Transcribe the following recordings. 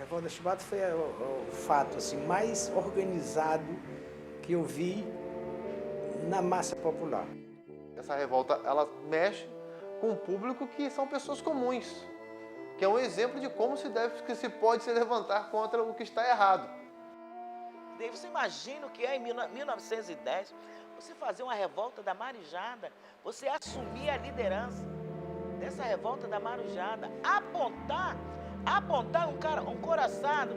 revolta da Chibata foi o fato assim, mais organizado que eu vi na massa popular. Essa revolta, ela mexe com um público que são pessoas comuns, que é um exemplo de como que se pode se levantar contra o que está errado. Daí você imagina o que é em 1910, você fazer uma revolta da Marijada, você assumir a liderança dessa revolta da Marijada, apontar um coraçado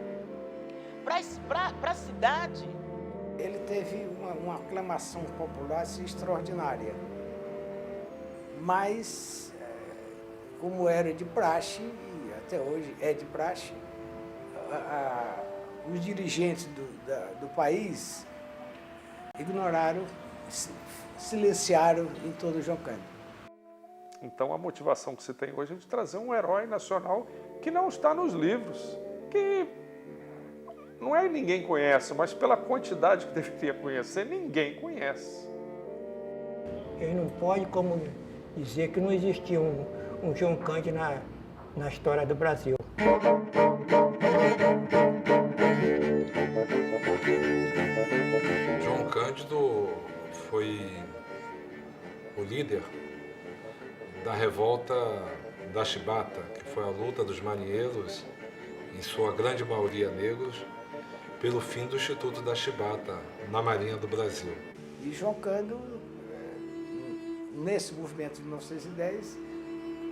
para a cidade. Ele teve uma aclamação popular assim, extraordinária, mas como era de praxe, e até hoje é de praxe, os dirigentes do país ignoraram, silenciaram em todo o João Cândido. Então a motivação que se tem hoje é de trazer um herói nacional que não está nos livros, que não é que ninguém conhece, mas pela quantidade que deveria conhecer, ninguém conhece. Ele não pode como dizer que não existia um João Cândido na história do Brasil. João Cândido foi o líder da revolta da Chibata, que foi a luta dos marinheiros, em sua grande maioria negros, pelo fim do Instituto da Chibata na Marinha do Brasil. E João Cândido, nesse movimento de 1910,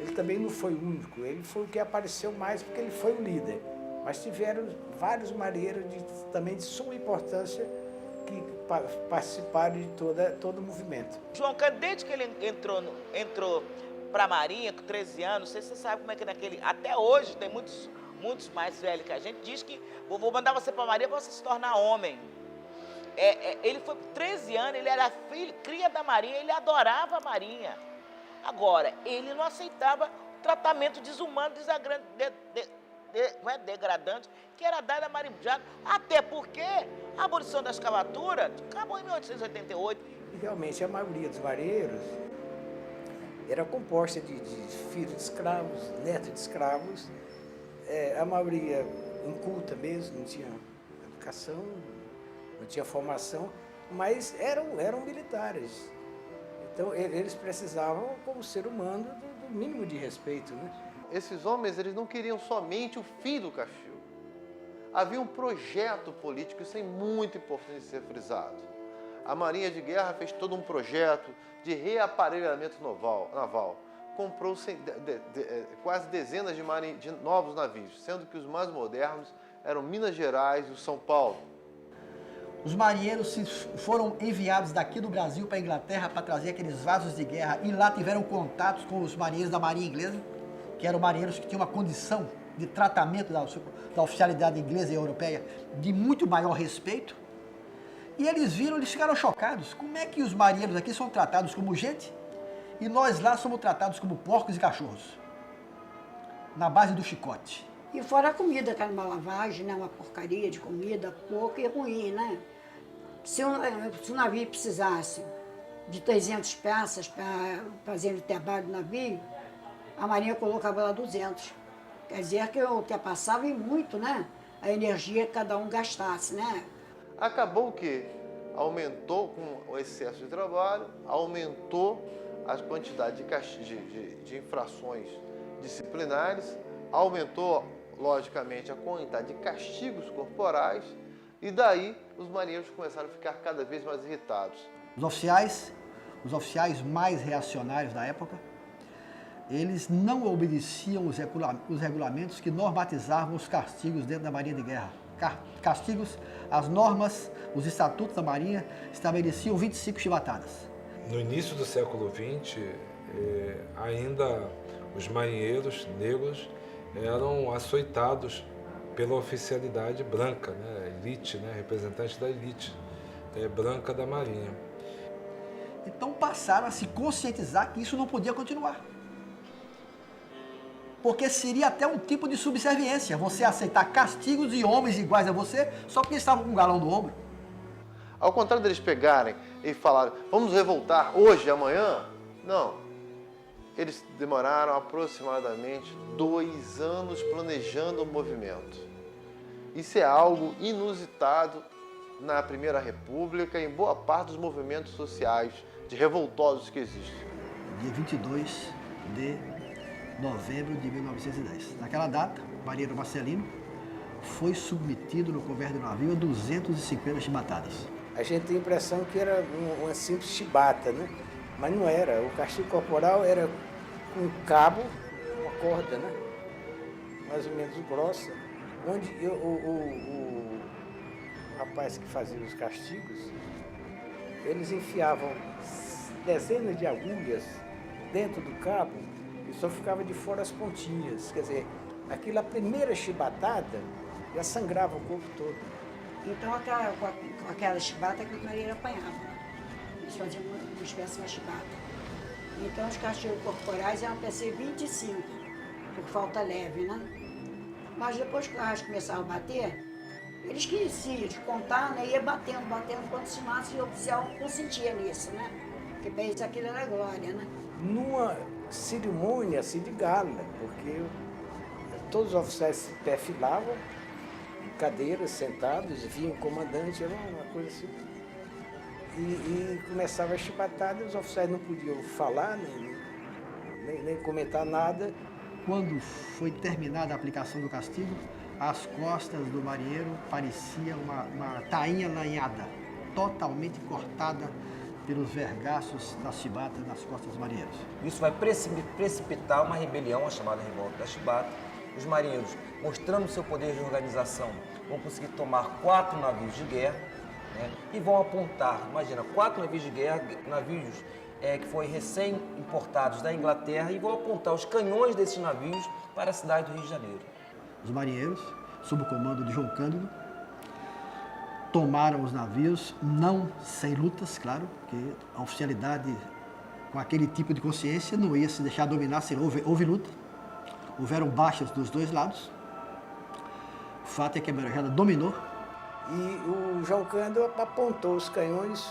ele também não foi o único, ele foi o que apareceu mais porque ele foi o líder. Mas tiveram vários marinheiros também de suma importância que participaram de todo o movimento. João Cândido, desde que ele entrou para a Marinha, com 13 anos, não sei se você sabe como é que até hoje tem muitos mais velhos que a gente, diz que vou mandar você para a Marinha para você se tornar homem. Ele foi com 13 anos, ele era filho, cria da Marinha, ele adorava a Marinha. Agora, ele não aceitava o tratamento desumano, degradante, que era dado à Marinjada, até porque a abolição da escravatura acabou em 1888. E realmente a maioria dos marinheiros era composta de filhos de escravos, netos de escravos, a maioria inculta mesmo, não tinha educação, não tinha formação, mas eram militares. Então eles precisavam, como ser humano, do mínimo de respeito, né? Esses homens, eles não queriam somente o fim do Castilho. Havia um projeto político, isso é muito importante de ser frisado. A Marinha de Guerra fez todo um projeto de reaparelhamento naval. Comprou quase dezenas de novos navios, sendo que os mais modernos eram Minas Gerais e o São Paulo. Os marinheiros foram enviados daqui do Brasil para a Inglaterra para trazer aqueles vasos de guerra e lá tiveram contatos com os marinheiros da Marinha Inglesa, que eram marinheiros que tinham uma condição de tratamento da oficialidade inglesa e europeia de muito maior respeito. E eles ficaram chocados. Como é que os marinheiros aqui são tratados como gente e nós lá somos tratados como porcos e cachorros? Na base do chicote. E fora a comida, que era uma lavagem, né? Uma porcaria de comida, pouca e ruim, né? Se o navio precisasse de 300 peças para fazer o trabalho do navio, a Marinha colocava lá 200. Quer dizer que ultrapassava e muito, né? A energia que cada um gastasse, né? Acabou que aumentou com o excesso de trabalho, aumentou a quantidade de infrações disciplinares, aumentou, logicamente, a quantidade de castigos corporais e daí os marinheiros começaram a ficar cada vez mais irritados. Os oficiais mais reacionários da época, eles não obedeciam os regulamentos que normatizavam os castigos dentro da Marinha de Guerra. Castigos, as normas, os estatutos da Marinha estabeleciam 25 chibatadas. No início do século XX, ainda os marinheiros negros eram açoitados pela oficialidade branca, né? Elite, né? Representante da elite branca da Marinha. Então passaram a se conscientizar que isso não podia continuar. Porque seria até um tipo de subserviência, você aceitar castigos de homens iguais a você só porque estavam com um galão no ombro. Ao contrário deles pegarem e falarem, vamos revoltar hoje, amanhã, não. Eles demoraram aproximadamente 2 anos planejando o movimento. Isso é algo inusitado na Primeira República e em boa parte dos movimentos sociais de revoltosos que existem. Dia 22 de novembro de 1910. Naquela data, o marinheiro Marcelino foi submetido no couvert do navio a 250 chibatadas. A gente tem a impressão que era uma simples chibata, né? Mas não era. O castigo corporal era com um cabo, uma corda, né? Mais ou menos grossa, onde o rapaz que fazia os castigos, eles enfiavam dezenas de agulhas dentro do cabo e só ficava de fora as pontinhas. Quer dizer, aquilo, a primeira chibatada, já sangrava o corpo todo. Então, com aquela chibata que o marinheiro apanhava. Eles faziam uma espécie de uma chibata. Então, os castigos corporais eram para ser 25, por falta leve, né? Mas depois que o arrasto começava a bater, eles esqueciam de contar, né? Ia batendo, quando se massa, e o oficial consentia nisso, né? Porque para eles aquilo era glória, né? Numa cerimônia assim de gala, porque todos os oficiais se perfilavam, em cadeiras, sentados, vinha o comandante, era uma coisa assim. E começava a chibatada, os oficiais não podiam falar, nem comentar nada. Quando foi terminada a aplicação do castigo, as costas do marinheiro pareciam uma tainha lanhada, totalmente cortada pelos vergaços da chibata nas costas dos marinheiros. Isso vai precipitar uma rebelião, a chamada Revolta da Chibata. Os marinheiros, mostrando seu poder de organização, vão conseguir tomar 4 navios de guerra, né, e vão apontar, imagina, 4 navios de guerra, navios que foram recém-importados da Inglaterra, e vão apontar os canhões desses navios para a cidade do Rio de Janeiro. Os marinheiros, sob o comando de João Cândido, tomaram os navios, não sem lutas, claro, porque a oficialidade com aquele tipo de consciência não ia se deixar dominar, se houve luta. Houveram baixas dos dois lados. O fato é que a Marejada dominou. E o João Cândido apontou os canhões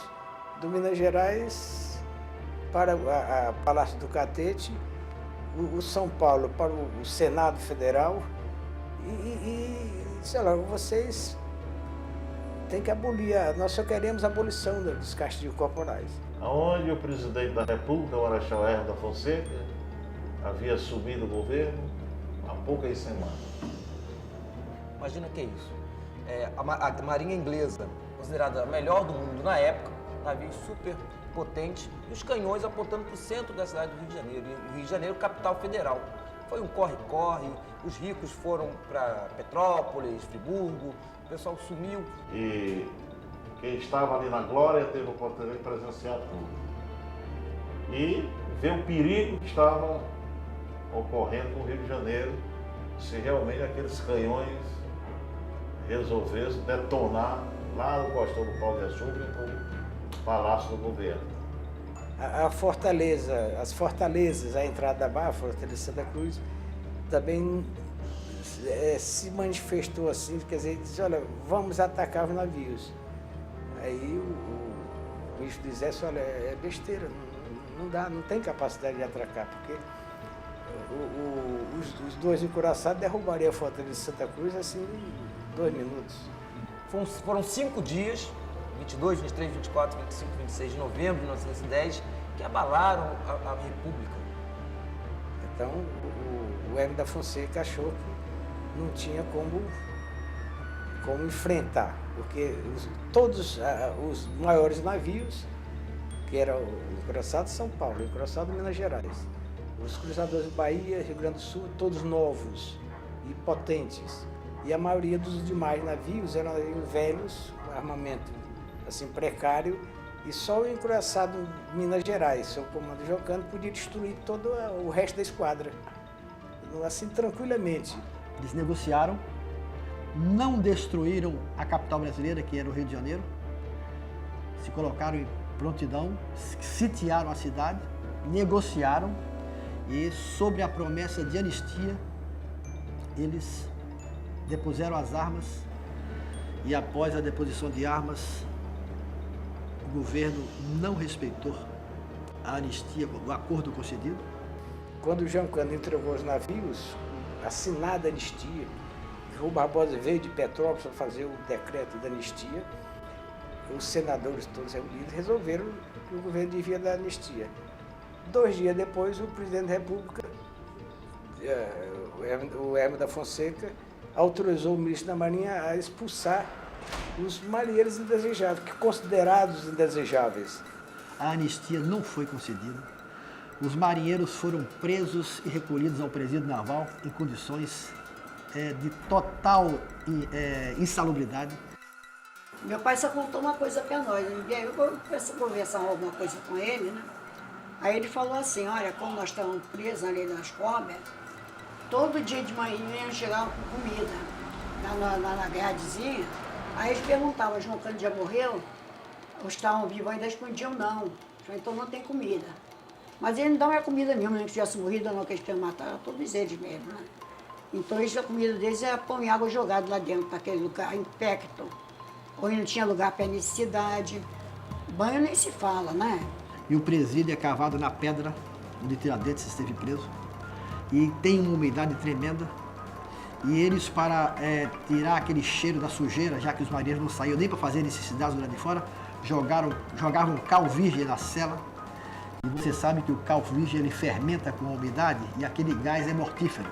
do Minas Gerais para o Palácio do Catete, o São Paulo para o Senado Federal e sei lá, vocês têm que abolir, nós só queremos a abolição dos castigos corporais. Aonde o presidente da República, o Marechal Hermes da Fonseca, havia assumido o governo há poucas semanas. Imagina que é isso. A Marinha Inglesa, considerada a melhor do mundo na época, navio super potente, e os canhões apontando para o centro da cidade do Rio de Janeiro. E o Rio de Janeiro, capital federal. Foi um corre-corre, os ricos foram para Petrópolis, Friburgo, o pessoal sumiu. E quem estava ali na glória teve a oportunidade de presenciar tudo. E ver o perigo que estava ocorrendo no Rio de Janeiro, se realmente aqueles canhões resolvessem detonar lá no Costão do Pau de Açúcar, no Palácio do Governo. A fortaleza, as fortalezas, a entrada da Barra, a Fortaleza de Santa Cruz, também se manifestou assim, quer dizer, disse, olha, vamos atacar os navios. Aí o ministro do Exército, olha, é besteira, não dá, não tem capacidade de atracar, porque os dois encouraçados derrubariam a Fortaleza de Santa Cruz assim em 2 minutos. Foram 5 dias, 22, 23, 24, 25, 26 de novembro de 1910, que abalaram a República. Então, o Hermes da Fonseca achou que não tinha como enfrentar, porque todos os maiores navios, que eram o encouraçado de São Paulo, o encouraçado de Minas Gerais, os cruzadores de Bahia, Rio Grande do Sul, todos novos e potentes. E a maioria dos demais navios eram velhos, armamento assim, precário, e só o encouraçado Minas Gerais, seu comando João Cândido, podia destruir todo o resto da esquadra, assim, tranquilamente. Eles negociaram, não destruíram a capital brasileira, que era o Rio de Janeiro, se colocaram em prontidão, sitiaram a cidade, negociaram e, sobre a promessa de anistia, eles depuseram as armas e, após a deposição de armas, o governo não respeitou a anistia, o acordo concedido. Quando o João Cândido entregou os navios, assinada a anistia, Rui Barbosa veio de Petrópolis para fazer o decreto da anistia. Os senadores todos reunidos resolveram que o governo devia dar anistia. 2 dias depois, o presidente da República, o Hermes da Fonseca, autorizou o ministro da Marinha a expulsar os marinheiros indesejáveis, considerados indesejáveis. A anistia não foi concedida. Os marinheiros foram presos e recolhidos ao presídio naval em condições de total insalubridade. Meu pai só contou uma coisa para nós. Eu comecei a conversar alguma coisa com ele, né? Aí ele falou assim, olha, como nós estávamos presos ali nas cobras, todo dia de manhã chegavam com comida na gradezinha. Aí eles perguntavam, João Cândido já morreu? Ou estavam vivos? Ainda respondiam não. Então não tem comida. Mas ele não dava comida mesmo, nem que tivesse morrido ou não, que eles tinham matado, todos eles mesmo, né? Então a comida deles era pão e água jogado lá dentro, para aquele lugar infecto. Ou não tinha lugar para necessidade. Banho nem se fala, né? E o presídio é cavado na pedra onde Tiradentes esteve preso. E tem uma umidade tremenda. E eles, para tirar aquele cheiro da sujeira, já que os marinheiros não saíam nem para fazer necessidades do lado de fora, jogavam cal virgem na cela. E você sabe que o cal virgem ele fermenta com a umidade e aquele gás é mortífero.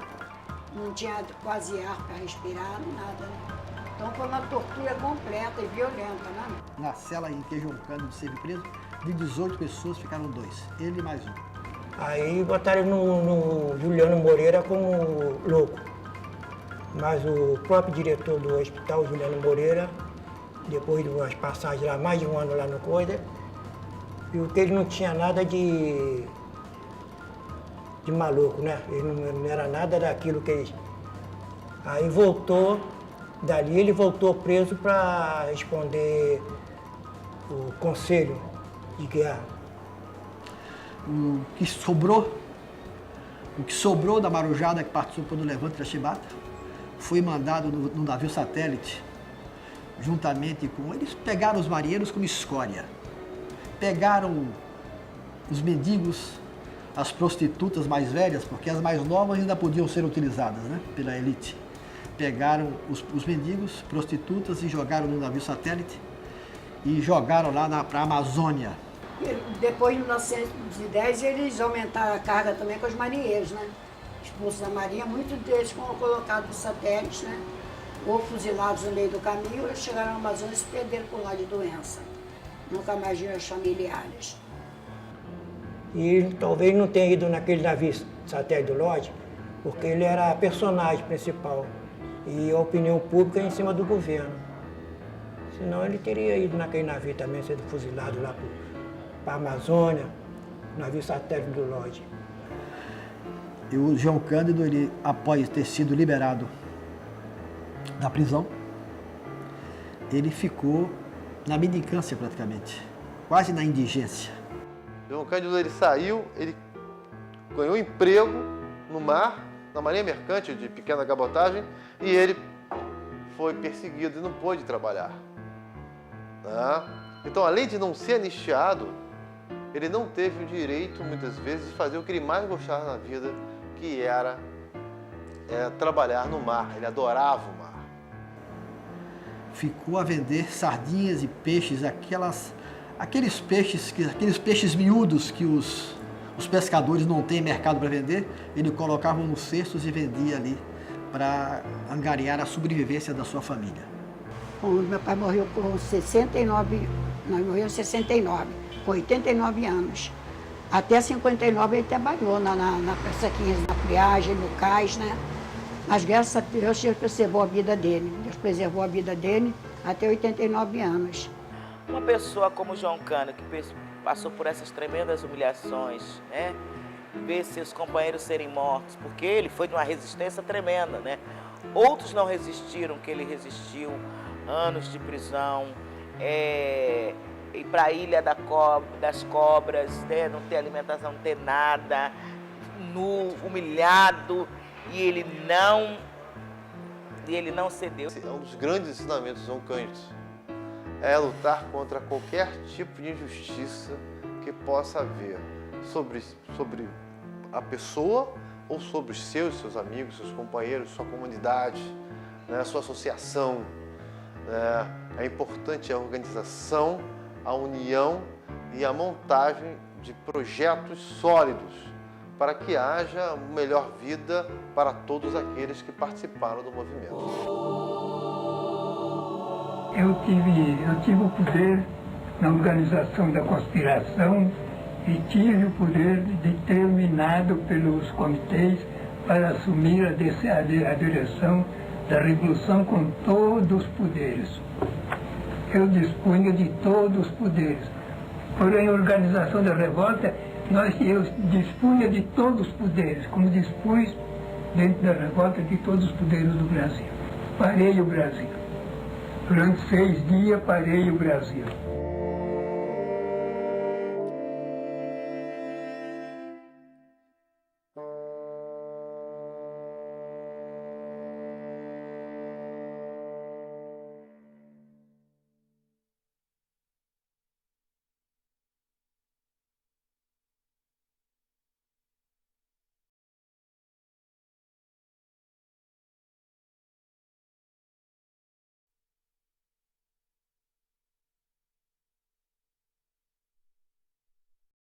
Não tinha quase ar para respirar, nem nada, né? Então foi uma tortura completa e violenta, né? Na cela em que João Cândido esteve preso, de 18 pessoas ficaram 2, ele mais um. Aí botaram no Juliano Moreira como louco. Mas o próprio diretor do hospital, Juliano Moreira, depois de umas passagens lá, mais de 1 ano lá no Coisa, viu que ele não tinha nada de maluco, né? Ele não era nada daquilo que eles... Aí voltou, dali ele voltou preso para responder o Conselho de Guerra. O que sobrou da marujada que participou do levante da Chibata foi mandado no navio satélite, juntamente com... Eles pegaram os marinheiros como escória. Pegaram os mendigos, as prostitutas mais velhas, porque as mais novas ainda podiam ser utilizadas, né, pela elite. Pegaram os mendigos, prostitutas e jogaram no navio satélite e jogaram lá para a Amazônia. Depois, em 1910, eles aumentaram a carga também com os marinheiros, né? Expulsos da marinha, muitos deles foram colocados nos satélites, né? Ou fuzilados no meio do caminho, ou chegaram na Amazônia e se perderam por lá de doença. Nunca mais viram os familiares. E talvez não tenha ido naquele navio satélite do Lodge, porque ele era a personagem principal. E a opinião pública é em cima do governo. Senão ele teria ido naquele navio também, sendo fuzilado lá para a Amazônia, navio satélite do Lodge. E o João Cândido, ele, após ter sido liberado da prisão, ele ficou na mendicância praticamente, quase na indigência. João Cândido ele saiu, ele ganhou emprego no mar, na marinha mercante de pequena cabotagem, e ele foi perseguido e não pôde trabalhar. Tá? Então, além de não ser anistiado, ele não teve o direito, muitas vezes, de fazer o que ele mais gostava na vida, que era trabalhar no mar. Ele adorava o mar. Ficou a vender sardinhas e peixes, aqueles peixes miúdos que os pescadores não têm mercado para vender, ele colocava nos cestos e vendia ali para angariar a sobrevivência da sua família. Meu pai morreu com 69, nós morreu em 69, com 89 anos. Até 59 ele trabalhou na pesquinha, na friagem, no cais, né? Mas graças a Deus, Deus preservou a vida dele. Deus preservou a vida dele até 89 anos. Uma pessoa como João Cândido, que passou por essas tremendas humilhações, né? Ver seus companheiros serem mortos, porque ele foi de uma resistência tremenda, né? Outros não resistiram, que ele resistiu, anos de prisão, ir para a Ilha das Cobras, né? Não ter alimentação, não ter nada, nu, humilhado, e ele não cedeu. Um dos grandes ensinamentos de João Cândido é lutar contra qualquer tipo de injustiça que possa haver sobre a pessoa ou sobre seus amigos, seus companheiros, sua comunidade. né, a sua associação. É importante a organização, a união e a montagem de projetos sólidos para que haja uma melhor vida para todos aqueles que participaram do movimento. Eu tive o poder na organização da conspiração e tive o poder determinado pelos comitês para assumir a direção da Revolução com todos os poderes. Eu dispunha de todos os poderes. Porém, a organização da revolta, eu dispunha de todos os poderes, como dispus dentro da revolta de todos os poderes do Brasil. Parei o Brasil. Durante 6 dias, parei o Brasil.